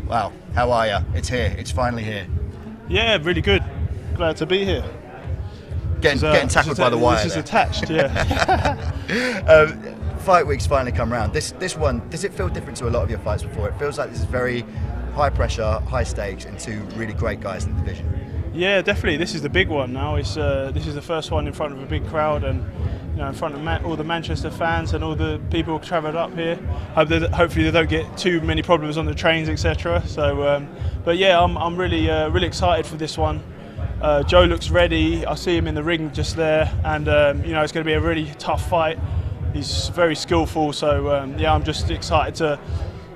Wow, how are you? It's here. It's finally here. Yeah, really good. Glad to be here. Getting tackled by the wire. This is attached, yeah. Fight week's finally come round. This one, does it feel different to a lot of your fights before? It feels like this is very high pressure, high stakes, and two really great guys in the division. Yeah, definitely. This is the big one now. This is the first one in front of a big crowd, and in front of all the Manchester fans and all the people who travelled up here. Hopefully they don't get too many problems on the trains, etc. So, but yeah, I'm really excited for this one. Joe looks ready. I see him in the ring just there, and it's going to be a really tough fight. He's very skillful, so I'm just excited to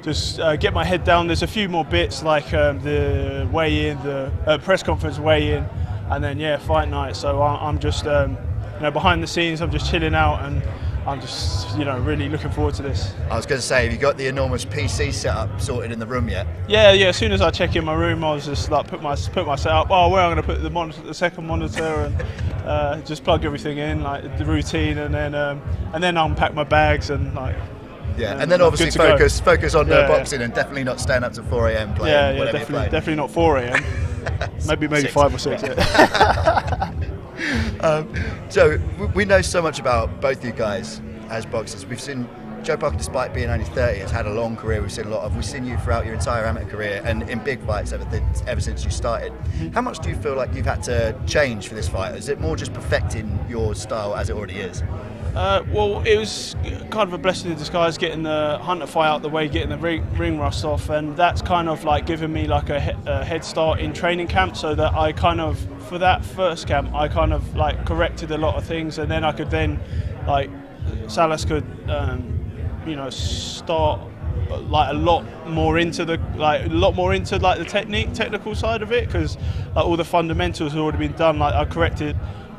just get my head down. There's a few more bits like the weigh-in, the press conference weigh-in, and then fight night. So I'm just behind the scenes. I'm just chilling out, and I'm just really looking forward to this. I was going to say, have you got the enormous PC setup sorted in the room yet? Yeah. As soon as I check in my room, I was just like put my setup. Oh, where I'm going to put the monitor, the second monitor, and just plug everything in, like the routine, and then unpack my bags and like. Yeah, and then obviously focus on boxing and definitely not staying up to 4 a.m. playing whatever you're playing. Definitely not 4 a.m. maybe 5 or 6. So we know so much about both you guys as boxers. We've seen Joe Parker, despite being only 30, has had a long career. We've seen you throughout your entire amateur career and in big fights ever since you started. How much do you feel like you've had to change for this fight? Is it more just perfecting your style as it already is? Well, it was kind of a blessing in disguise getting the Hunter fight out the way, getting the ring rust off, and that's kind of like given me like a head start in training camp, so that I kind of, for that first camp, I kind of like corrected a lot of things, and then I could then, like, Salas could, start like a lot more into the technical side of it, because like all the fundamentals had already been done. Like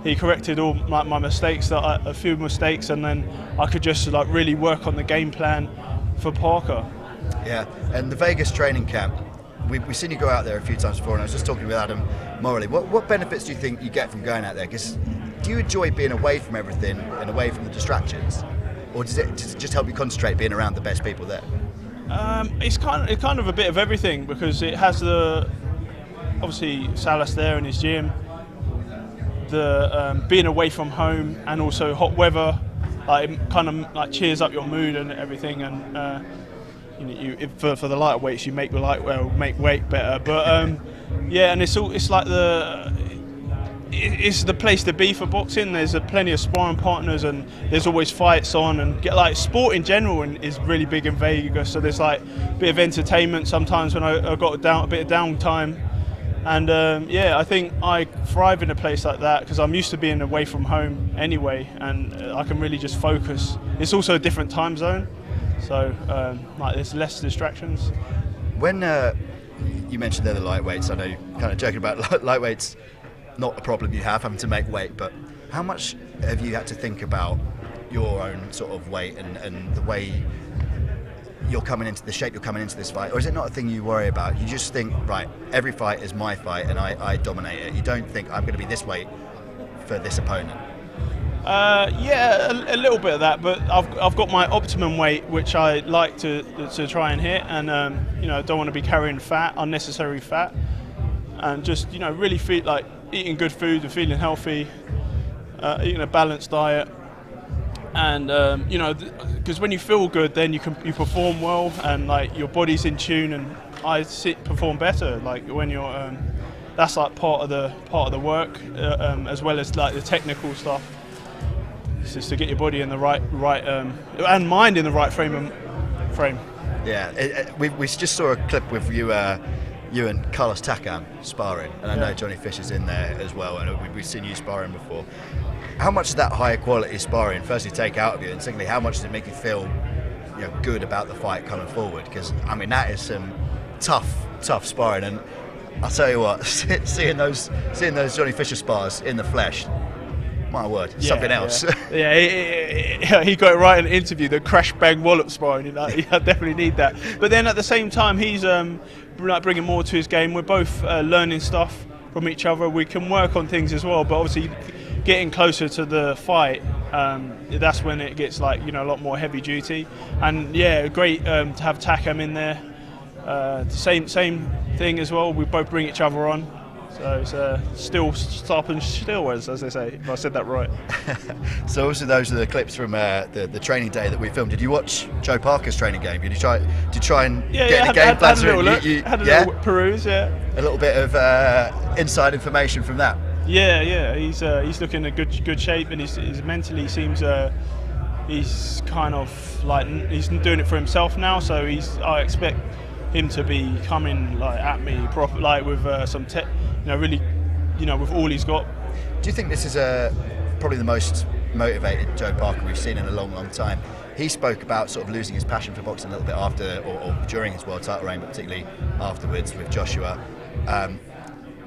he corrected all my mistakes, a few mistakes, and then I could just like really work on the game plan for Parker. Yeah, and the Vegas training camp, we've seen you go out there a few times before, and I was just talking with Adam morally. What benefits do you think you get from going out there? Because do you enjoy being away from everything and away from the distractions, or does it just help you concentrate being around the best people there? It's kind of a bit of everything, because it has obviously Salas there in his gym. The being away from home and also hot weather, like kind of like cheers up your mood and everything. And for the lighter weights, you make weight better. But and it's the place to be for boxing. There's plenty of sparring partners, and there's always fights on, and sport in general is really big in Vegas. So there's like a bit of entertainment sometimes when I got a bit of downtime. And I think I thrive in a place like that because I'm used to being away from home anyway, and I can really just focus. It's also a different time zone, so there's less distractions. When you mentioned they're the lightweights, I know you're kind of joking about lightweights, not a problem you have having to make weight, but how much have you had to think about your own sort of weight and the way you're coming into the shape you're coming into this fight, or is it not a thing you worry about? You just think, right, every fight is my fight and I dominate it. You don't think I'm going to be this weight for this opponent. A little bit of that, but I've got my optimum weight, which I like to try and hit, and I don't want to be carrying unnecessary fat, and just really feel like eating good food and feeling healthy, eating a balanced diet. And because when you feel good, then you perform well, and like your body's in tune, and perform better. Like when you're, that's like part of the work, as well as like the technical stuff. It's just to get your body in the right and mind in the right frame. Yeah, we just saw a clip with you and Carlos Takam sparring, and I know Johnny Fisher's in there as well, and we've seen you sparring before. How much does that higher quality sparring firstly take out of you, and secondly, how much does it make you feel good about the fight coming forward? Because I mean, that is some tough sparring, and I'll tell you what, seeing those Johnny Fisher spars in the flesh, my word, something else. Yeah, he got it right in the interview, the crash bang wallop sparring. I definitely need that. But then at the same time, he's bringing more to his game. We're both learning stuff from each other. We can work on things as well, but obviously getting closer to the fight, that's when it gets like a lot more heavy duty. And great to have Takam in there. Same thing as well. We both bring each other on. So it's still sharp and still, as they say, if I said that right. So obviously those are the clips from the training day that we filmed. Did you watch Joe Parker's training game? Did you try and get the game plans? Had a little look. Had a little peruse, yeah. A little bit of inside information from that. Yeah. He's looking in good shape, and he's mentally seems he's kind of like he's doing it for himself now. So I expect him to be coming like at me proper, like with some really, with all he's got. Do you think this is probably the most motivated Joe Parker we've seen in a long time? He spoke about sort of losing his passion for boxing a little bit after or during his world title reign, but particularly afterwards with Joshua.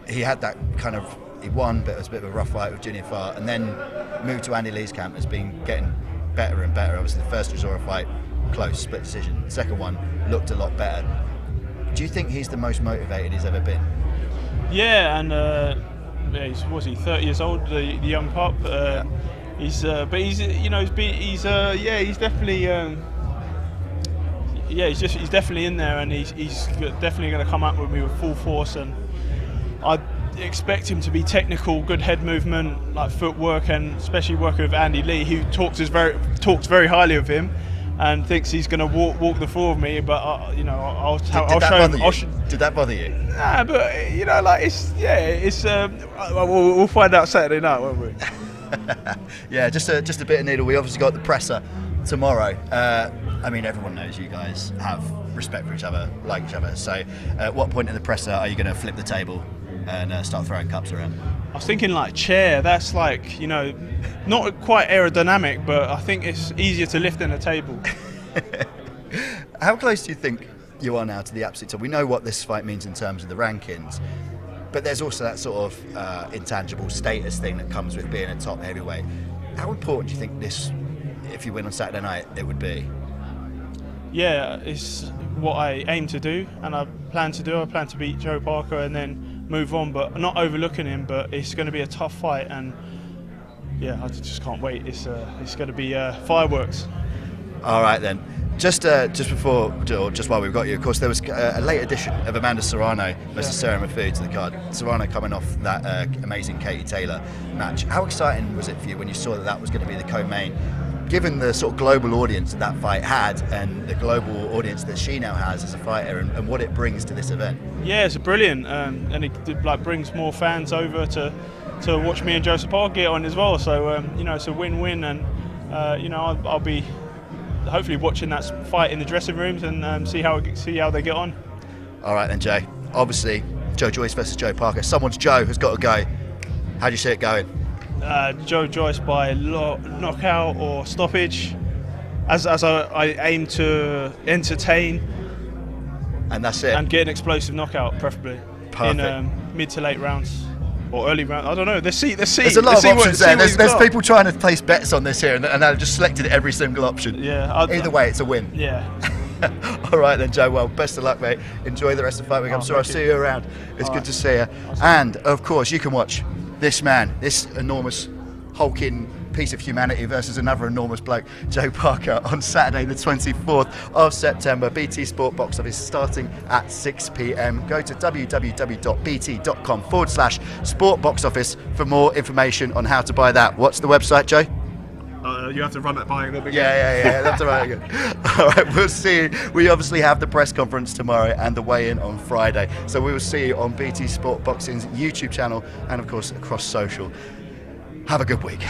He had that kind of, he won, but it was a bit of a rough fight with Junior Farr, and then moved to Andy Lee's camp, has been getting better and better. Obviously the first Rosora fight, close, split decision. The second one looked a lot better. Do you think he's the most motivated he's ever been? Yeah, and was he 30 years old, the young pup? He's definitely he's definitely in there, and he's definitely going to come up with me with full force. And I expect him to be technical, good head movement, like footwork, and especially working with Andy Lee, who talks very highly of him, and thinks he's going to walk the floor with me. But I'll show him. Did that bother you? Nah, but we'll find out Saturday night, won't we? Yeah, just a bit of needle. We obviously got the presser tomorrow. I mean, everyone knows you guys have respect for each other, like each other. So, at what point in the presser are you going to flip the table and start throwing cups around? I was thinking like chair. That's like, not quite aerodynamic, but I think it's easier to lift than a table. How close do you think you are now to the absolute top? We know what this fight means in terms of the rankings, but there's also that sort of intangible status thing that comes with being a top heavyweight. How important do you think this, if you win on Saturday night, it would be? Yeah, it's what I aim to do, and I plan to do. I plan to beat Joe Parker and then move on, but not overlooking him. But it's going to be a tough fight, and yeah, I just can't wait. It's going to be fireworks. All right then. Just before, or just while we've got you, of course, there was a late addition of Amanda Serrano versus Sarah Mafu to the card. Serrano coming off that amazing Katie Taylor match. How exciting was it for you when you saw that was going to be the co-main? Given the sort of global audience that fight had, and the global audience that she now has as a fighter, and what it brings to this event. Yeah, it's brilliant, and it brings more fans over to watch me and Joseph Parker get on as well. So it's a win-win, and I'll be hopefully watching that fight in the dressing rooms and see how they get on. All right then, Jay. Obviously, Joe Joyce versus Joe Parker. Someone's Joe has got to go. How do you see it going? Joe Joyce by knockout or stoppage, as I aim to entertain. And that's it. And get an explosive knockout, preferably. Perfect. In mid to late rounds. Or early round, I don't know. Let's see. There's a lot of options there. There's people trying to place bets on this here, and I've just selected every single option. Yeah. Either way, it's a win. Yeah. All right then, Joe. Well, best of luck, mate. Enjoy the rest of the fight week. I'm sure I'll see you around. It's good to see you. And of course, you can watch this man, this enormous, hulking piece of humanity versus another enormous bloke, Joe Parker, on Saturday the 24th of September. BT Sport Box Office starting at 6 p.m. Go to www.bt.com/sport box office for more information on how to buy that. What's the website, Joe? You have to run that by them again. Yeah. That's all right. All right, we'll see you. We obviously have the press conference tomorrow and the weigh-in on Friday. So we will see you on BT Sport Boxing's YouTube channel and, of course, across social. Have a good week.